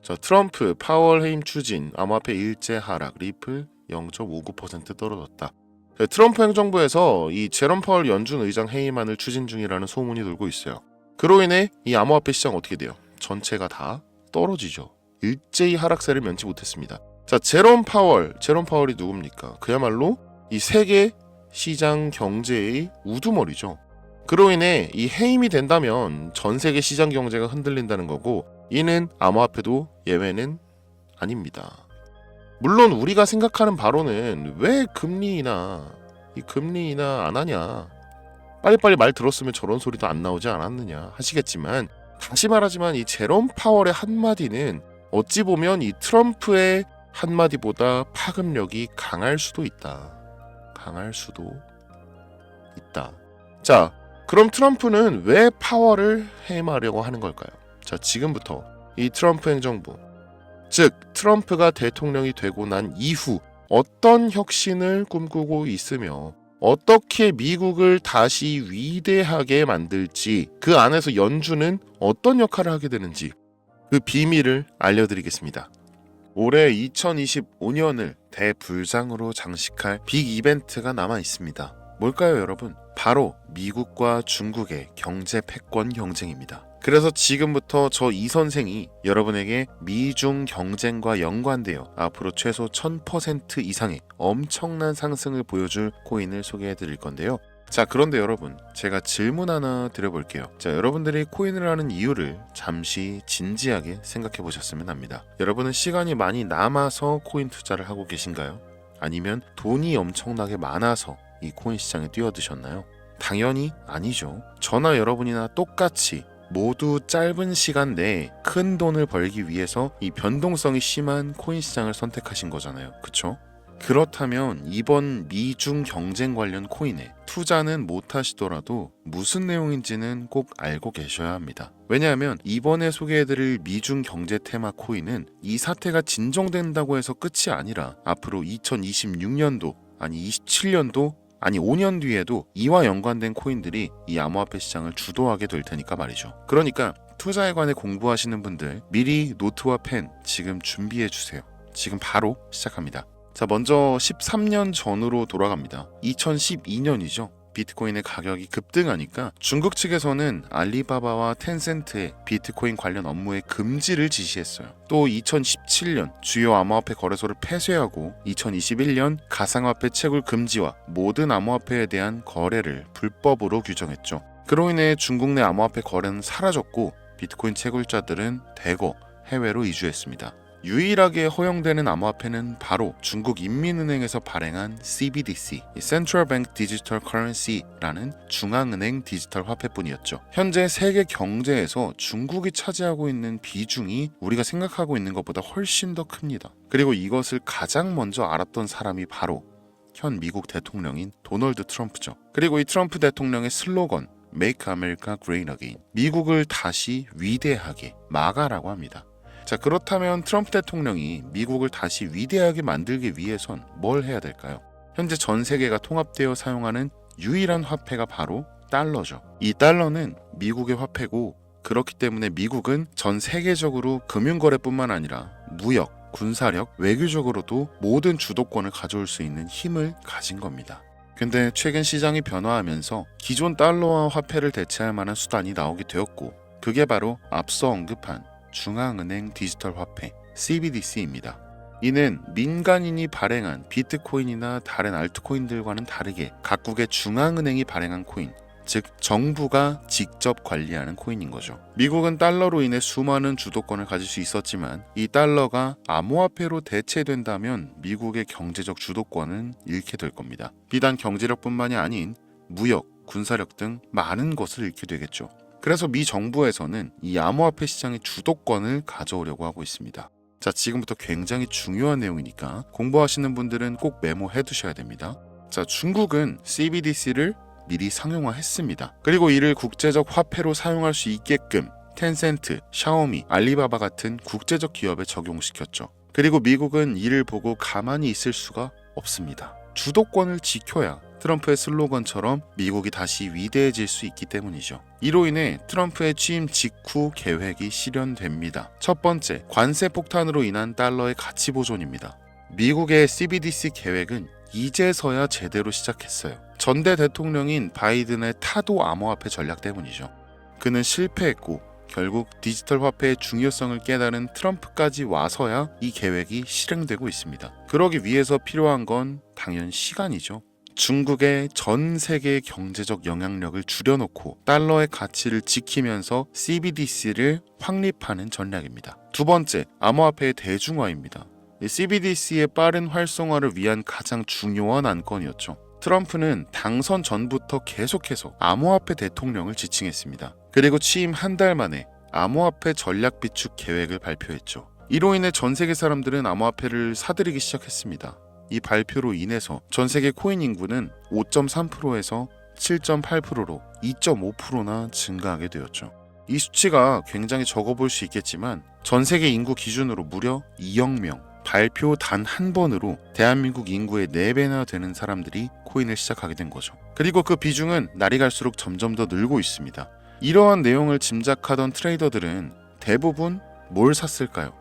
자, 트럼프 파월 해임 추진, 암호화폐 일제 하락, 리플 0.59% 떨어졌다. 트럼프 행정부에서 이 제롬 파월 연준 의장 해임안을 추진 중이라는 소문이 돌고 있어요. 그로 인해 이 암호화폐 시장 어떻게 돼요? 전체가 다 떨어지죠. 일제히 하락세를 면치 못했습니다. 자, 제롬 파월이 누굽니까? 그야말로 이 세계 시장 경제의 우두머리죠. 그로 인해 이 해임이 된다면 전 세계 시장 경제가 흔들린다는 거고, 이는 암호화폐도 예외는 아닙니다. 물론 우리가 생각하는 바로는 왜 금리 인하 안 하냐, 빨리빨리 말 들었으면 저런 소리도 안 나오지 않았느냐 하시겠지만, 다시 말하지만 이 제롬 파월의 한마디는 어찌 보면 이 트럼프의 한마디보다 파급력이 강할 수도 있다. 자, 그럼 트럼프는 왜 파월을 해임하려고 하는 걸까요? 자, 지금부터 이 트럼프 행정부, 즉 트럼프가 대통령이 되고 난 이후 어떤 혁신을 꿈꾸고 있으며 어떻게 미국을 다시 위대하게 만들지, 그 안에서 연준은 어떤 역할을 하게 되는지 그 비밀을 알려드리겠습니다. 올해 2025년을 대불장으로 장식할 빅 이벤트가 남아 있습니다. 뭘까요, 여러분? 바로 미국과 중국의 경제 패권 경쟁입니다. 그래서 지금부터 저 이 선생이 여러분에게 미중 경쟁과 연관되어 앞으로 최소 1000% 이상의 엄청난 상승을 보여줄 코인을 소개해 드릴 건데요. 자, 그런데 여러분, 제가 질문 하나 드려볼게요. 자, 여러분들이 코인을 하는 이유를 잠시 진지하게 생각해 보셨으면 합니다. 여러분은 시간이 많이 남아서 코인 투자를 하고 계신가요? 아니면 돈이 엄청나게 많아서 이 코인 시장에 뛰어드셨나요? 당연히 아니죠. 저나 여러분이나 똑같이 모두 짧은 시간 내에 큰 돈을 벌기 위해서 이 변동성이 심한 코인 시장을 선택하신 거잖아요. 그쵸? 그렇다면 이번 미중 경쟁 관련 코인에 투자는 못하시더라도 무슨 내용인지는 꼭 알고 계셔야 합니다. 왜냐하면 이번에 소개해드릴 미중 경제 테마 코인은 이 사태가 진정된다고 해서 끝이 아니라 앞으로 2026년도, 아니 27년도, 아니 5년 뒤에도 이와 연관된 코인들이 이 암호화폐 시장을 주도하게 될 테니까 말이죠. 그러니까 투자에 관해 공부하시는 분들 미리 노트와 펜 지금 준비해 주세요. 지금 바로 시작합니다. 자, 먼저 13년 전으로 돌아갑니다. 2012년이죠. 비트코인의 가격이 급등하니까 중국 측에서는 알리바바와 텐센트의 비트코인 관련 업무의 금지를 지시했어요. 또 2017년 주요 암호화폐 거래소를 폐쇄하고 2021년 가상화폐 채굴 금지와 모든 암호화폐에 대한 거래를 불법으로 규정했죠. 그로 인해 중국 내 암호화폐 거래는 사라졌고 비트코인 채굴자들은 대거 해외로 이주했습니다. 유일하게 허용되는 암호화폐는 바로 중국 인민은행에서 발행한 CBDC, Central Bank Digital Currency라는 중앙은행 디지털 화폐뿐이었죠. 현재 세계 경제에서 중국이 차지하고 있는 비중이 우리가 생각하고 있는 것보다 훨씬 더 큽니다. 그리고 이것을 가장 먼저 알았던 사람이 바로 현 미국 대통령인 도널드 트럼프죠. 그리고 이 트럼프 대통령의 슬로건 Make America Great Again, 미국을 다시 위대하게 막아라고 합니다. 자, 그렇다면 트럼프 대통령이 미국을 다시 위대하게 만들기 위해선 뭘 해야 될까요? 현재 전 세계가 통합되어 사용하는 유일한 화폐가 바로 달러죠. 이 달러는 미국의 화폐고, 그렇기 때문에 미국은 전 세계적으로 금융거래뿐만 아니라 무역, 군사력, 외교적으로도 모든 주도권을 가져올 수 있는 힘을 가진 겁니다. 근데 최근 시장이 변화하면서 기존 달러와 화폐를 대체할 만한 수단이 나오게 되었고, 그게 바로 앞서 언급한 중앙은행 디지털 화폐 CBDC입니다. 이는 민간인이 발행한 비트코인이나 다른 알트코인들과는 다르게 각국의 중앙은행이 발행한 코인, 즉 정부가 직접 관리하는 코인인 거죠. 미국은 달러로 인해 수많은 주도권을 가질 수 있었지만 이 달러가 암호화폐로 대체된다면 미국의 경제적 주도권은 잃게 될 겁니다. 비단 경제력뿐만이 아닌 무역, 군사력 등 많은 것을 잃게 되겠죠. 그래서 미 정부에서는 이 암호화폐 시장의 주도권을 가져오려고 하고 있습니다. 자, 지금부터 굉장히 중요한 내용이니까 공부하시는 분들은 꼭 메모해 두셔야 됩니다. 자, 중국은 CBDC를 미리 상용화했습니다. 그리고 이를 국제적 화폐로 사용할 수 있게끔 텐센트, 샤오미, 알리바바 같은 국제적 기업에 적용시켰죠. 그리고 미국은 이를 보고 가만히 있을 수가 없습니다. 주도권을 지켜야 트럼프의 슬로건처럼 미국이 다시 위대해질 수 있기 때문이죠. 이로 인해 트럼프의 취임 직후 계획이 실현됩니다. 첫 번째, 관세 폭탄으로 인한 달러의 가치 보존입니다. 미국의 CBDC 계획은 이제서야 제대로 시작했어요. 전대 대통령인 바이든의 타도 암호화폐 전략 때문이죠. 그는 실패했고 결국 디지털 화폐의 중요성을 깨달은 트럼프까지 와서야 이 계획이 실행되고 있습니다. 그러기 위해서 필요한 건 당연 시간이죠. 중국의 전 세계의 경제적 영향력을 줄여놓고 달러의 가치를 지키면서 CBDC를 확립하는 전략입니다. 두 번째, 암호화폐의 대중화입니다. CBDC의 빠른 활성화를 위한 가장 중요한 안건이었죠. 트럼프는 당선 전부터 계속해서 암호화폐 대통령을 지칭했습니다. 그리고 취임 한 달 만에 암호화폐 전략 비축 계획을 발표했죠. 이로 인해 전 세계 사람들은 암호화폐를 사들이기 시작했습니다. 이 발표로 인해서 전 세계 코인 인구는 5.3%에서 7.8%로 2.5%나 증가하게 되었죠. 이 수치가 굉장히 적어 보일 수 있겠지만 전 세계 인구 기준으로 무려 2억 명, 발표 단 한 번으로 대한민국 인구의 4배나 되는 사람들이 코인을 시작하게 된 거죠. 그리고 그 비중은 날이 갈수록 점점 더 늘고 있습니다. 이러한 내용을 짐작하던 트레이더들은 대부분 뭘 샀을까요?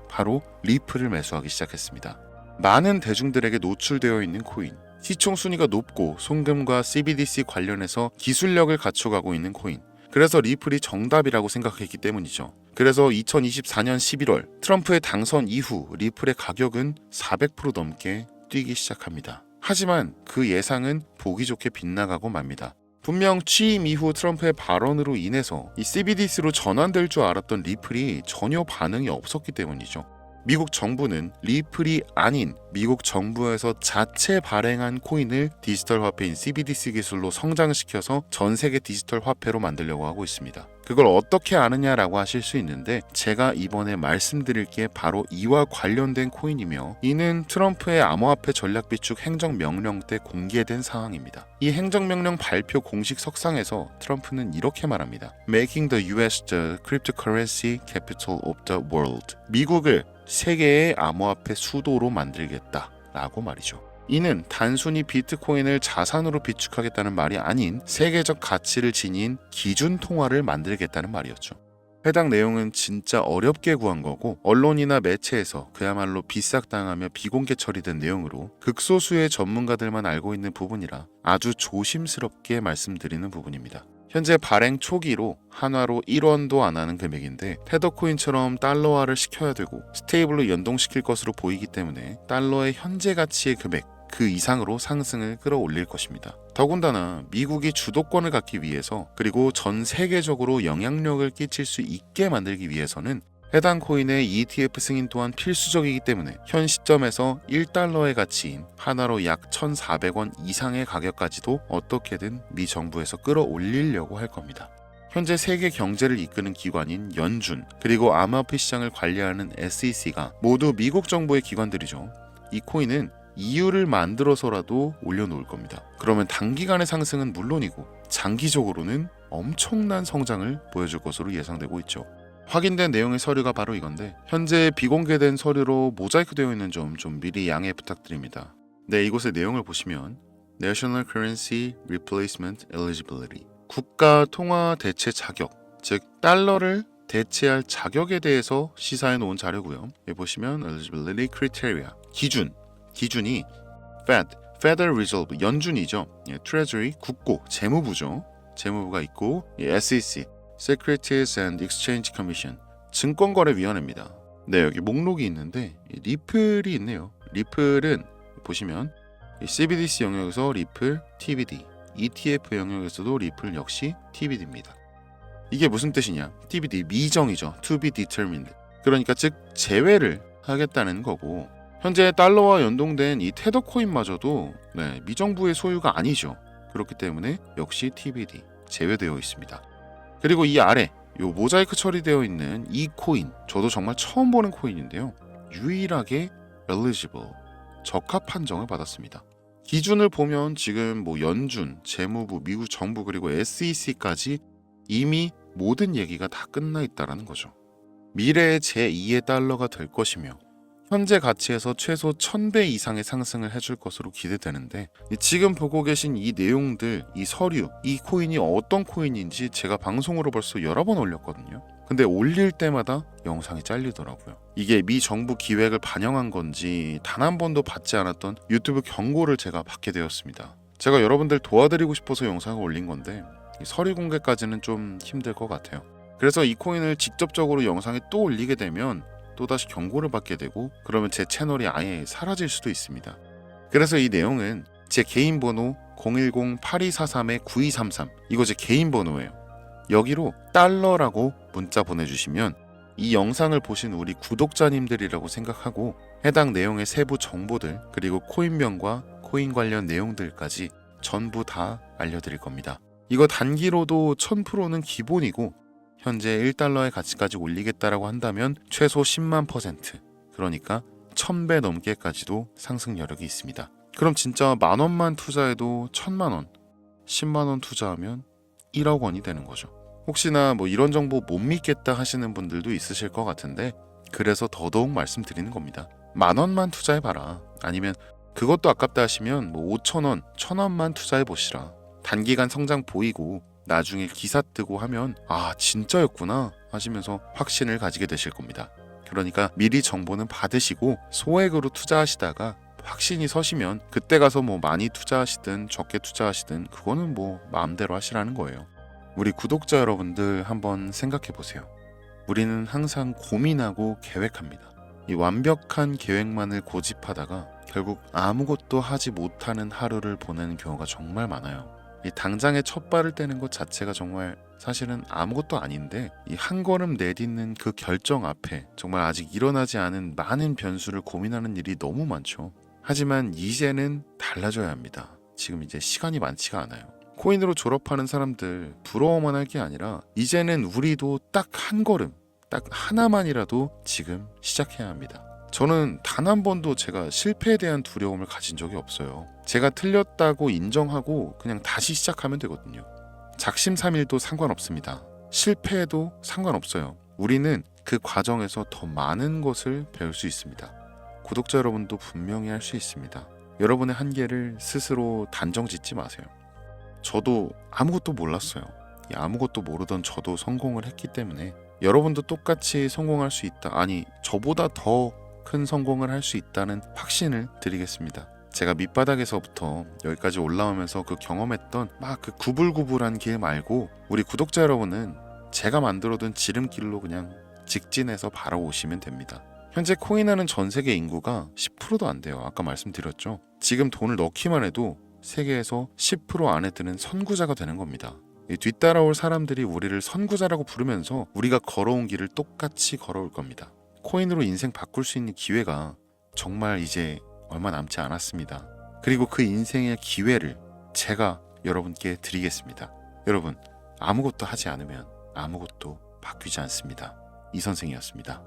바로 리플을 매수하기 시작했습니다. 많은 대중들에게 노출되어 있는 코인, 시총 순위가 높고 송금과 CBDC 관련해서 기술력을 갖춰가고 있는 코인, 그래서 리플이 정답이라고 생각했기 때문이죠. 그래서 2024년 11월 트럼프의 당선 이후 리플의 가격은 400% 넘게 뛰기 시작합니다. 하지만 그 예상은 보기 좋게 빗나가고 맙니다. 분명 취임 이후 트럼프의 발언으로 인해서 이 CBDC로 전환될 줄 알았던 리플이 전혀 반응이 없었기 때문이죠. 미국 정부는 리플이 아닌 미국 정부에서 자체 발행한 코인을 디지털 화폐인 CBDC 기술로 성장시켜서 전 세계 디지털 화폐로 만들려고 하고 있습니다. 그걸 어떻게 아느냐라고 하실 수 있는데 제가 이번에 말씀드릴 게 바로 이와 관련된 코인이며 이는 트럼프의 암호화폐 전략 비축 행정명령 때 공개된 사항입니다. 이 행정명령 발표 공식 석상에서 트럼프는 이렇게 말합니다. Making the US the cryptocurrency capital of the world. 미국을 세계의 암호화폐 수도로 만들겠다 라고 말이죠. 이는 단순히 비트코인을 자산으로 비축하겠다는 말이 아닌 세계적 가치를 지닌 기준 통화를 만들겠다는 말이었죠. 해당 내용은 진짜 어렵게 구한 거고 언론이나 매체에서 그야말로 비싹당하며 비공개 처리된 내용으로 극소수의 전문가들만 알고 있는 부분이라 아주 조심스럽게 말씀드리는 부분입니다. 현재 발행 초기로 한화로 1원도 안 하는 금액인데 테더코인처럼 달러화를 시켜야 되고 스테이블로 연동시킬 것으로 보이기 때문에 달러의 현재 가치의 금액 그 이상으로 상승을 끌어올릴 것입니다. 더군다나 미국이 주도권을 갖기 위해서 그리고 전 세계적으로 영향력을 끼칠 수 있게 만들기 위해서는 해당 코인의 ETF 승인 또한 필수적이기 때문에 현 시점에서 1달러의 가치인 하나로 약 1,400원 이상의 가격까지도 어떻게든 미 정부에서 끌어올리려고 할 겁니다. 현재 세계 경제를 이끄는 기관인 연준 그리고 암호화폐 시장을 관리하는 SEC가 모두 미국 정부의 기관들이죠. 이 코인은 EU를 만들어서라도 올려놓을 겁니다. 그러면 단기간의 상승은 물론이고 장기적으로는 엄청난 성장을 보여줄 것으로 예상되고 있죠. 확인된 내용의 서류가 바로 이건데 현재 비공개된 서류로 모자이크 되어 있는 점 좀 미리 양해 부탁드립니다. 네, 이곳의 내용을 보시면 National Currency Replacement Eligibility 국가 통화 대체 자격, 즉 달러를 대체할 자격에 대해서 시사해 놓은 자료고요. 여기 보시면 Eligibility Criteria 기준이 Federal Reserve 연준이죠. Treasury 국고 재무부죠. 재무부가 있고 SEC Securities and Exchange Commission 증권거래위원회입니다. 네, 여기 목록이 있는데 리플이 있네요. 리플은 보시면 CBDC 영역에서 리플 TBD, ETF 영역에서도 리플 역시 TBD입니다. 이게 무슨 뜻이냐? TBD 미정이죠. To be determined. 그러니까 즉 제외를 하겠다는 거고 현재 달러와 연동된 이 테더 코인마저도 미정부의 소유가 아니죠. 그렇기 때문에 역시 TBD 제외되어 있습니다. 그리고 이 아래 요 모자이크 처리되어 있는 이 코인 저도 정말 처음 보는 코인인데요. 유일하게 eligible 적합 판정을 받았습니다. 기준을 보면 지금 연준, 재무부, 미국 정부 그리고 SEC까지 이미 모든 얘기가 다 끝나 있다라는 거죠. 미래의 제2의 달러가 될 것이며 현재 가치에서 최소 1000배 이상의 상승을 해줄 것으로 기대되는데, 지금 보고 계신 이 내용들, 이 서류, 이 코인이 어떤 코인인지 제가 방송으로 벌써 여러 번 올렸거든요. 근데 올릴 때마다 영상이 잘리더라고요. 이게 미 정부 기획을 반영한 건지 단 한 번도 받지 않았던 유튜브 경고를 제가 받게 되었습니다. 제가 여러분들 도와드리고 싶어서 영상을 올린 건데 이 서류 공개까지는 좀 힘들 것 같아요. 그래서 이 코인을 직접적으로 영상에 또 올리게 되면 또다시 경고를 받게 되고, 그러면 제 채널이 아예 사라질 수도 있습니다. 그래서 이 내용은 제 개인 번호 010-8243-9233, 이거 제 개인 번호예요. 여기로 달러라고 문자 보내주시면 이 영상을 보신 우리 구독자님들이라고 생각하고 해당 내용의 세부 정보들, 그리고 코인명과 코인 관련 내용들까지 전부 다 알려드릴 겁니다. 이거 단기로도 1000%는 기본이고, 현재 1달러의 가치까지 올리겠다라고 한다면 최소 10만%, 그러니까 1000배 넘게까지도 상승 여력이 있습니다. 그럼 진짜 만원만 투자해도 1000만원, 10만원 투자하면 1억 원이 되는 거죠. 혹시나 뭐 이런 정보 못 믿겠다 하시는 분들도 있으실 것 같은데, 그래서 더더욱 말씀드리는 겁니다. 만원만 투자해봐라. 아니면 그것도 아깝다 하시면 뭐 5천원, 1000원만 투자해보시라. 단기간 성장 보이고 나중에 기사 뜨고 하면 아 진짜였구나 하시면서 확신을 가지게 되실 겁니다. 그러니까 미리 정보는 받으시고 소액으로 투자하시다가 확신이 서시면 그때 가서 뭐 많이 투자하시든 적게 투자하시든 그거는 뭐 마음대로 하시라는 거예요. 우리 구독자 여러분들 한번 생각해 보세요. 우리는 항상 고민하고 계획합니다. 이 완벽한 계획만을 고집하다가 결국 아무것도 하지 못하는 하루를 보내는 경우가 정말 많아요. 이 당장에 첫 발을 떼는 것 자체가 정말 사실은 아무것도 아닌데, 이 한 걸음 내딛는 그 결정 앞에 정말 아직 일어나지 않은 많은 변수를 고민하는 일이 너무 많죠. 하지만 이제는 달라져야 합니다. 지금 이제 시간이 많지가 않아요. 코인으로 졸업하는 사람들 부러워만 할 게 아니라 이제는 우리도 딱 한 걸음, 딱 하나만이라도 지금 시작해야 합니다. 저는 단 한 번도 제가 실패에 대한 두려움을 가진 적이 없어요. 제가 틀렸다고 인정하고 그냥 다시 시작하면 되거든요. 작심삼일도 상관없습니다. 실패해도 상관없어요. 우리는 그 과정에서 더 많은 것을 배울 수 있습니다. 구독자 여러분도 분명히 할 수 있습니다. 여러분의 한계를 스스로 단정 짓지 마세요. 저도 아무것도 몰랐어요. 아무것도 모르던 저도 성공을 했기 때문에 여러분도 똑같이 성공할 수 있다. 아니, 저보다 더 큰 성공을 할 수 있다는 확신을 드리겠습니다. 제가 밑바닥에서부터 여기까지 올라오면서 그 경험했던 막 그 구불구불한 길 말고 우리 구독자 여러분은 제가 만들어둔 지름길로 그냥 직진해서 바로 오시면 됩니다. 현재 코인하는 전 세계 인구가 10%도 안 돼요. 아까 말씀드렸죠. 지금 돈을 넣기만 해도 세계에서 10% 안에 드는 선구자가 되는 겁니다. 뒤따라올 사람들이 우리를 선구자라고 부르면서 우리가 걸어온 길을 똑같이 걸어올 겁니다. 코인으로 인생 바꿀 수 있는 기회가 정말 이제 얼마 남지 않았습니다. 그리고 그 인생의 기회를 제가 여러분께 드리겠습니다. 여러분, 아무것도 하지 않으면 아무것도 바뀌지 않습니다. 이 선생이었습니다.